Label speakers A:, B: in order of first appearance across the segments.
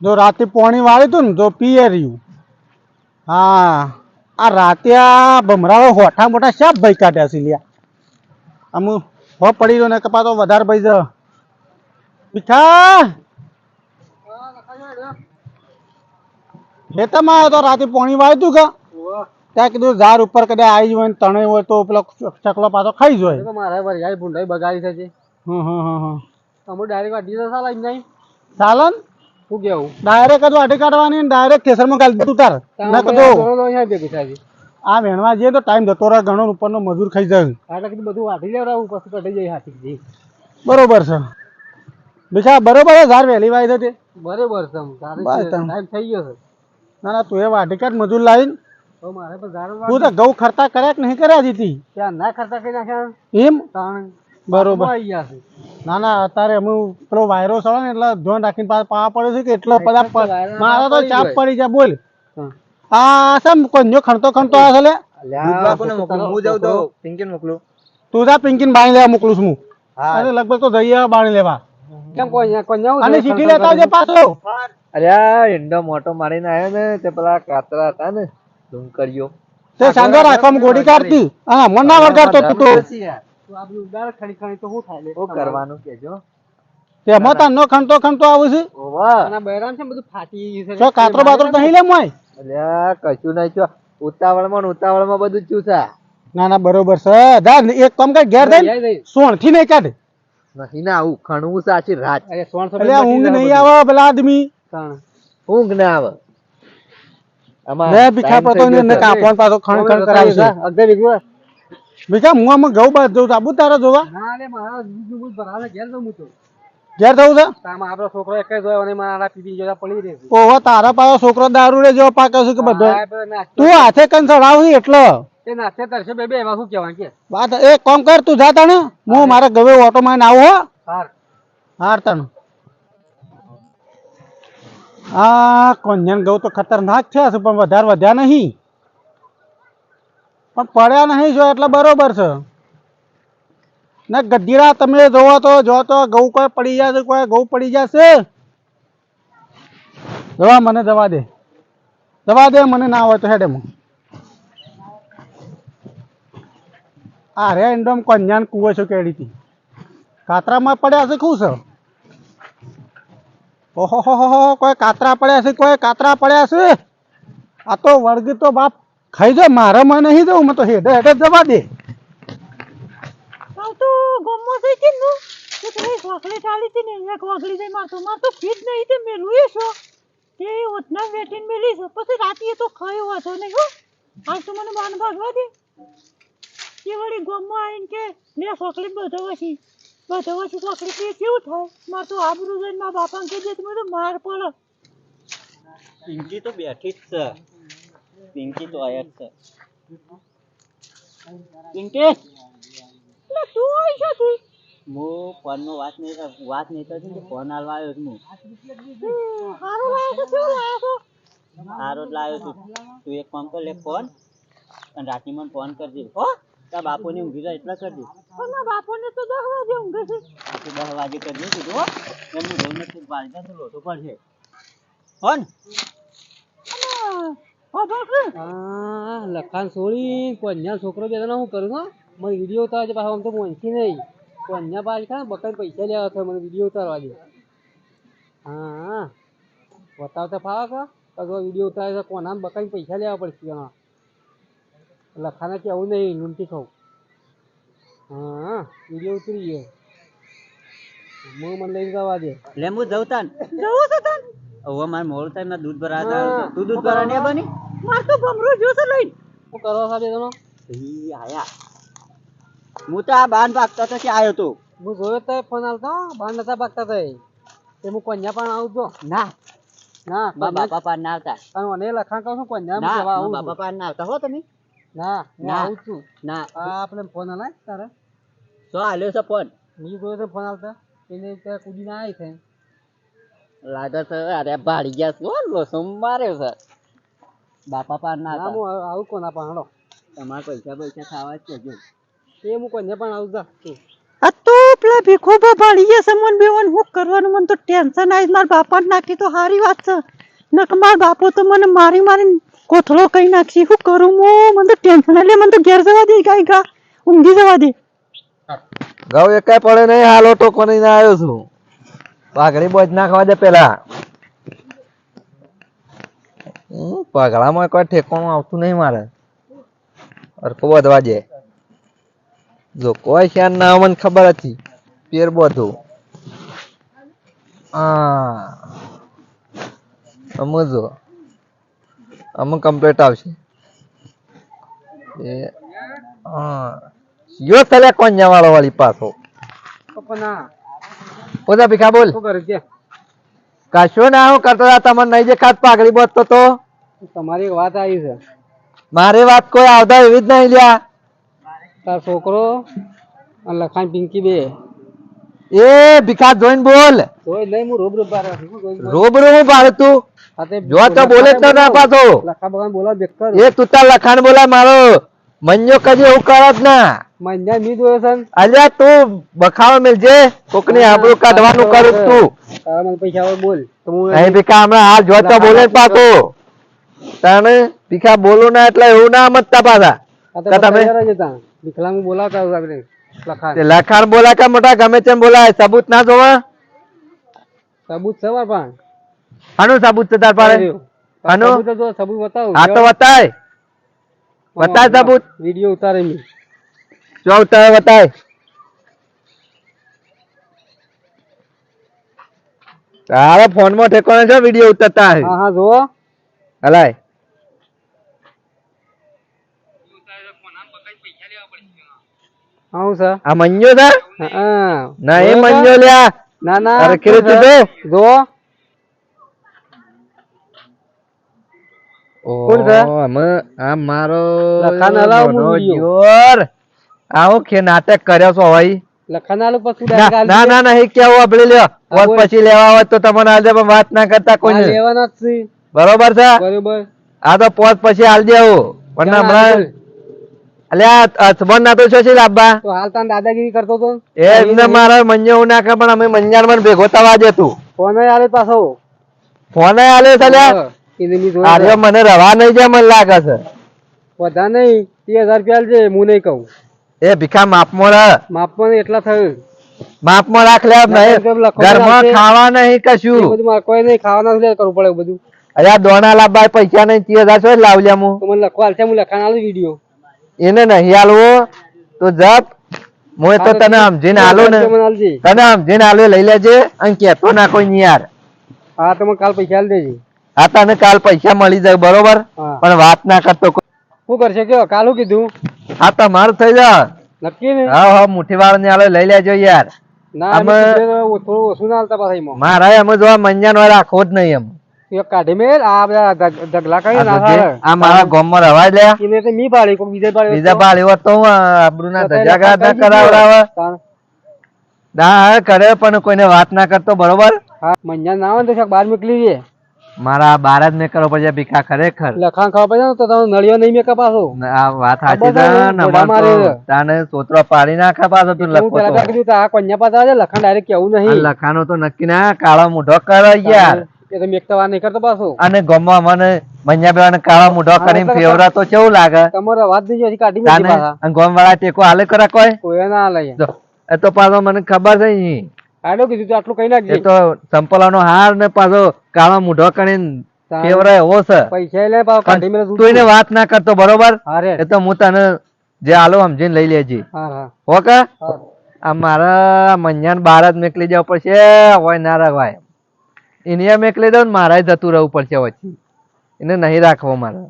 A: જો રાતે પાણી વાળ્યું તું ને જો પીએ રહ્યું. હા આ રાતે આ ભમરાઓ હોઠા મોટા શાપ ભાઈ કાઢ્યા છે લ્યા. અમુ હો પડી રહ્યો ને કપાતો વધારે ભાઈ જ મીઠા ખેતરમાં આવ્યો તો રાતે પાણી વાળ્યું તું કા ત્યાં કીધું ઝાડ ઉપર કદાચ આવી હોય ને તણે હોય તો પેલો ચકલો પાછો ખાઈ જાય.
B: મારે વરિયાળી ભૂંડાઈ બગાડી છે. અમુ ડાયરેક્ટ વાટી તો સાલા નહીં
A: ચાલો ને
B: શું કેવું
A: ડાયરેક્ટ જ વાટી કાઢવાની ને ડાયરેક્ટ ખેતરમાં ગાલી દીધું તાર ના કીધું આ વેણવા જઈએ તો ટાઈમ જતો રહે ઘણો ઉપરનો મજૂર ખાઈ જાય.
B: એટલે કીધું બધું વાટી લેવડાવું પછી કઢી જાય હાથી.
A: બરોબર છે બીજા બરોબર છે ઝાડ વહેલી વાય છે તે
B: બરોબર છે ટાઈમ થઈ ગયો છે.
A: ના ના તું એ વાટી કાઢ મજૂર લાવીને
B: તો મારે તો ઝાડ
A: તું તો ઘઉં ખરતા કર્યા કે નહીં કર્યા જીતી
B: ત્યાં ના ખર્ચા કરી નાખ્યા
A: એમ
B: તાણ
A: બરોબર
B: આવી ગયા છે.
A: ના ના અત્યારે અમુક પેલો વાયરો સળે ને એટલે ધ્યાન રાખીને પાવા પડે છે કે એટલો બધા મારા તો ચાપ પડી જાય બોલ. આ સમ કોન્યો ખણતો ખણતો આ છે તું જા પિંકીને બાણી લેવા મોકલું છું હું. અરે લગભગ તો જઈએ બાણી લેવા
B: કેમ કોઈ
A: અને સીટી લેતા આવજે પાછો.
C: અરે ઈંડો મોટો મારીને આવ્યો ને તે પેલા કાતરા હતા ને ડુંકરીઓ
A: તે સાંધો રાખવામાં ગોળી કાઢતી હા મન ના વળગાડતો તું તો
B: ખણી ખણી તો શું થાય
C: શું કરવાનું કેજો
A: તેમાં તાર નો ખણતો ખણતો આવું છે
B: અને બૈરામ છે બધું ફાટી ગયું છે.
A: જો કાતરો બાતરો નહીં લે મોય.
C: અલ્યા કશું નહીં છો ઉતાવળમાં બધું જ ચૂસા
A: ના ના બરોબર છે જા એક કામ કર ઘેર દઈ સોણ થી નહીં કાઢ
C: નહીં ના આવું ખણવું સાચી રાત
B: અરે સોણ
A: એટલે ઊંઘ નહીં આવે પેલા આદમી
C: ઊંઘ ના આવે
A: લે ભીખા પતો ને કાપણ પાછો ખણ ખણ કરાવશે ભીખા હું આમાં ઘઉં બાદ જઉં આબુ તારા જોવા
B: ના લે મારા દૂધ ભરાવે ઘેર જઉં તો
A: ઘેર જવું છે
B: તામાં આપણો છોકરો એક જ હોય અને મારા પીપી જેવા પડી રહે છે.
A: ઓહો તારા પાછો છોકરો દારૂ રે જેવો પાકે છે કે બધો તું હાથે કન ચડાવી એટલે
B: એ નાચે તરશે બે બે એમાં શું કહેવાય કે
A: વાત એક કામ કર તું જાતા ને હું મારા ગવે ઓટો માં આવું હો
B: હાર
A: હાર તણ આ કોન્યાન ઘઉં તો ખતરનાક છે પણ વધારે વધ્યા નહીં પણ પડ્યા નહીં જો એટલે બરોબર છે ને ગધીરા તમે જોવો તો જો તો ઘઉં કોઈ પડી જશે કોઈ ઘઉં પડી જશે જવા મને જવા દે મને ના હોય તો હેડે હું આ રે ઇન્ડોમ કોન્યાન કુવો છો કેડી હતી કાતરામાં પડ્યા છે શું છે ઓહો કોઈ કાતરા પડ્યા છે આ તો વર્ગ તો બાપ ખાઈ જાય મારે માં નહીં દઉં મેં તો હેડે હેડે જવા દે
D: તો ગમો છે કે નો તો તે વાકલી ચાલી હતી ને એક વાકલી જઈ મારતો ફીટ નહીં તે મેલું એ છો તે ઓતના વેટીન મેલી છે પછી રાતી તો ખાયો હતો નહીં હો આજ તો મને બાન ભાગવા દે કે વળી ગમો આવીને કે લે વાકલી બધવછી વાકલી કે કેવું થાય માર તો આબરૂ જઈને મારા બાપાને કહી દે તો મને માર પડે.
E: પિંકી તો બેઠી જ છે પિંકી તો આયા જ છે પિંકી
D: તું આવી છો તું
E: હું ફોનનો વાત નહીં કરતી ને ફોન હાલવા આવ્યો છું
D: હારું લાયો તો કેવું લાયો તો
E: સારો જ લાવ્યો છું તું એક કામ કર લે ફોન અને રાતે મને ફોન કરજે હો તારા બાપુની ઊંઘી જાય એટલા કરજે
D: પણ મારા બાપાને તો 10 વાગે ઊંઘે છે
E: રાતે 10 વાગે કરજે કીધું હો એમનું ઘઉં નથી બાળકા તો લોટો પડશે હો ને
B: લખાણ છોડી કોન્યા છોકરો બે હું કરું છું મને વિડીયો ઉતારવા છે પાછો આમ તો મોંચી નહીં કોન્યા પાછી ખા બકાઈ પૈસા લેવા છે મને વિડીયો ઉતારવા દે હા બતાવતા ફાવે કે વિડીયો ઉતારે કોના બકાઈ પૈસા લેવા પડશે હા લખાને કેવું નહીં લૂંટી ખાઉં હા વિડીયો ઉતરી ગયો હું મને લઈને જવા દે
E: લે હું જવું તાન
D: જવું છે તન
E: હવે મારે મોડું થાય મેં દૂધ ભરાતા તું દૂધ ભરા નહીં બની
D: માર તો ભમરો જોશે લઈ
B: શું કરવા સાથે તમે
E: આયા હું તો આ બાન ભાગતા તો આવ્યો તો
B: હું જોયો તો ફોન આવતો બહાર નતા ભાગતા હતા તે હું કોન્યા પણ આવજો
E: ના
B: ના
E: બાપા પાન ના આવતા
B: કારણ મને લખાણ કહું છું કોન્યા
E: ના
B: જવા આવું
E: બાપા પાન ના આવતા હો તમે
B: ના હું
E: ના.
B: આવું છું
E: ના
B: આ આપણે ફોન આલાય તારે
E: તો હાલ્યો છે ફોન
B: મેં જોયો તો ફોન આવતા એને ત્યાં કૂદીને આવી છે
E: લાગે છે અરે ભાડી ગયા શું લોસો માર્યો છે બાપા પાન ના
B: ના
E: આવતા
B: હું આવું કોના પણ હાલો
E: તમારે પૈસા ખાવા જ છે જો
B: એ હું કોન્યા પણ આવું જા
A: આ તો
D: પેલા ભીખો ભાળી ગયા છે મન બેવન હું કરવાનું મને તો ટેન્શન આવી મારા બાપાને નાખી તો સારી વાત છે નક મારા બાપો તો મને મારી મારી કોથળો કઈ નાખી શું કરું હું મને તો ટેન્શન એટલે મને તો ઘેર જવા દે ગાય ગા ઊંઘી જવા દે
C: ઘઉં એકાય પડે નહીં હાલો તો કોને ના આવ્યો છું પાઘડી બોજ નાખવા દે પેલા પગલામાં કોઈ ઠેકાણું આવતું નહીં મારે અરકો વધવા દે જો કોઈ ખ્યાલ ના મને ખબર હતી પેર બધું અમુક જો અમુક કમ્પ્લીટ આવશે એ યો તલે કોણ જવાળો વાળી પાછો ઓજા ભીખા બોલ
B: શું કરે કે
C: કશો ના હું કરતો હતા તમને નહીં દેખાત પાઘડી બોતતો તો
B: તમારી એક વાત આવી છે
C: મારી વાત કોઈ આવતા એવી જ નહીં લ્યા
B: તાર છોકરો અને લખાણ પિંકી બે
C: એ ભીખા જોઈને બોલ
B: તોય નહીં હું રૂબરૂ બાર રાખું. શું કહું?
C: રૂબરૂ હું ભાડે તું
B: હાથે
C: જો તો બોલે જ ના પાછો
B: લખા બગાન બોલા બેકાર
C: એ તું તાર લખાણ બોલા મારો મંજો કદી એવું કરત ના
B: મહિના મી જોયો છે ને?
C: અલ્યા તું બખાવા મિલજે કોકની આબરૂ કાઢવાનું કરું તું
B: તારા મને પૈસા આવે બોલ તો હું
C: અહીં ભીખા હમણાં હાલ જો તો બોલે જ પાછો તને ભીખા બોલું ના એટલે એવું ના મતતા પાછા
B: હાથે
C: તમે
B: બગાન જતા વિકલાંગ બોલાવતા હોય આપણે લખાણ
C: તે લખાણ બોલા કે મોટા ગમે તેમ બોલાય સબૂત ના જોવા
B: સબૂત છે મારા પાસે.
C: આનું સબૂત છે તાર પાસે આનું
B: સબૂત જો સબૂત બતાવું
C: હા તો બતાય બતાય સબૂત
B: વિડીયો ઉતારે મી
C: જો ઉતારે બતાય તારા ફોન માં ઠેકોને છે વિડીયો ઉતારતા હે
B: હા હા જો
C: હલાય
B: હા છે
C: આ મંજો છે
B: હા
C: ના એ મંજો લ્યા
B: ના ના
C: અરે ખીરું તું
B: જો કોણ છે?
C: આ મારો
B: લખાણ હલાવો
C: નાનો
B: વિડીયો.
C: જોર. આવો કે નાટક કર્યો છો ભાઈ
B: લખાણ આલો પછી
C: ના ના ના નહીં કેવું આપડે લ્યો
B: હા, બોલ.
C: પછી લેવા હોય તો તમને આજે પણ વાત ના કરતા કોઈ નહીં.
B: લેવાના જ છે
C: બરોબર છે
B: બરોબર
C: આ તો પોત પછી હાલ દેવું પણ
B: ક્યાં
C: હમણાં
B: હાલ?
C: અલ્યા અસબન ના તો છો છે લાભા
B: તો હાલ તાન દાદાગીરી કરતો તો
C: એ એમને મારા મંજો એવું ના કરે પણ અમે મંજાણ માં ભેગો થવા દે તું
B: ફોન આલે પાછો
C: ફોન આલે છે લ્યા
B: એને મી જોયો
C: આર્યો મને રવા નહીં જાય મને લાગે છે
B: બધા નહીં 30,000 રૂપિયા આલજે હું નહીં કહું
C: એ ભીખા માપમાં રહ.
B: માપમાં એટલા થયું
C: માપમાં રાખ લે નહીં
B: કેમ લખો
C: ઘરમાં
B: રાખે?
C: ખાવા નહીં
B: એ
C: કશું
B: બધું મારે કોઈ નહીં ખાવાના છે કરવું પડે એવું બધું
C: અલ્યા દોણા લાવવા પૈસા નહીં 30,000 છો લાવલ્યા હું
B: તો મને લખવા હાલશે હું લખાણ આલું વિડીયો
C: એને નહીં હાલવો તો જપ હું તો તને સમજીને હાલો ને
B: મને આલજે
C: તને સમજીને હાલો લઈ લેજે અને કેતો ના કોઈ નહીં યાર
B: હા તો મને કાલ પૈસા આલી દેજે
C: આ તને કાલ પૈસા મળી જાય બરોબર
B: હા
C: પણ વાત ના કરતો કોઈ.
B: શું કરશે કયો કાલ શું કીધું
C: હા તમારું થઈ જા
B: નક્કી ને
C: હા હા મુઠ્ઠી વાળા ને હાલો લઈ લેજો યાર
B: ના એમ
C: અમે-
B: કીધું તો થોડું ઓછું ના હાલતા પાછા એમાં
C: મારા એમ જોવા મંજાન વાળા રાખવો જ નહીં એમ
B: એક કાઢી મેલ આ બધા ઢગલા કરી ના
C: આ
B: સારા.
C: આ મારા ગામમાં રવાજ લે
B: એને તો મી પાડી કોઈ બીજા પાડી
C: બીજા પાળી હોત તો હું આબરૂ ના ધજાગરા ના કરાવડાવે ના હા કરે પણ કોઈને વાત ના કરતો બરોબર
B: હા મંજા ના આવે ને તો શાક બહાર મોકલી દે
C: મારા બાર જ મેં કરવો પડશે ભીખા ખરેખર
B: લખાણ ખાવા પડે ને તો તમે નળિયો નહીં મેકા પાછો
C: આ વાત સાચી
B: બધા
C: છે ને
B: ઘોડા
C: અમાર તો
B: મારે.
C: તાને સોતરો પાડી નાખે પાછો તું
B: હું
C: લખો
B: પેલા
C: તો
B: તો કીધું તો આ કન્યા પાસે આવે લખાણ ડાયરેક્ટ કેવું
C: આ
B: નહીં
C: લખાણો તો નક્કી ના કાળો મૂઢો કરે યાર
B: એ તો મેકતા વાર નહીં કરતો પાછો
C: અને ગમવા મને મૈયા બેવાને કાળો મૂઢો કરીને ફેવરા તો કેવું લાગે
B: તમારો અવાજ નહીં જોઈ કાઢી મેકી
C: તાને
B: પાછા
C: અને ગોમ વાળા ટેકો હાલે કરે કોઈ
B: કોઈ ના લઈ
C: જો એ તો પાછો મને ખબર છે ઈ.
B: આડો કીધું તો આટલું કઈ
C: એ
B: નાખજે
C: તો સંપલાનો હાર ને પાછો કાળો મૂઢો કરીને ફેવરા એવો છે
B: પૈસા લે પાછો કાઢી મેલે
C: તું એને વાત ના કરતો બરોબર
B: હા રે
C: એ તો હું તને જે હાલો સમજીને લઈ લેજે
B: હા હા
C: હો કે
B: હા
C: આ મારા મંજાન બાર જ મેકલી જવું પડશે હોય ના રવાય એને મેકલી દઉં ને મારે જતું રહેવું પડશે વચ્ચે એને નહીં રાખવો મારે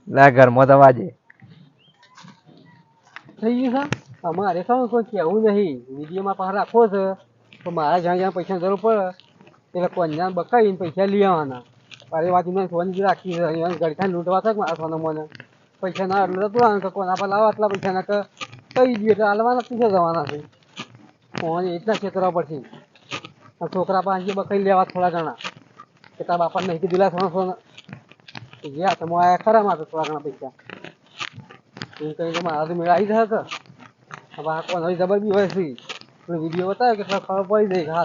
C: લા ઘરમાં તો વાજે
B: થઈ ગયું છે અમારે શું કોઈ કેવું નહીં વિડીયોમાં પાસે રાખવો છે તો મારા જ્યાં જ્યાં પૈસા જરૂર પડે એટલે કોન્યાને બકાઈને પૈસા લઈ આવવાના મારી વાત એમને સોની રાખી છે અહીંયા ગળખાને લૂંટવા છે મારા સોના મને પૈસા ના એટલે જતું આવે કોના પર લાવો આટલા પૈસા ના કહી દઈએ એટલે હાલવાના પૈસા જવાના છે ફોન એટલા ખેતરા પડશે આ છોકરા પાસે બકાઈ લેવા થોડા ઘણા કે તારા બાપા નહીં કીધું સોના સોના ગયા તમે આયા ખરા મારે થોડા ઘણા પૈસા એ કઈ મારા તો મેળા આવી જશે કે હવે આ કોણ હવે જબર બી હોય છે વિડીયો બતાવ્યો કેટલા ખબર પડી જાય. હા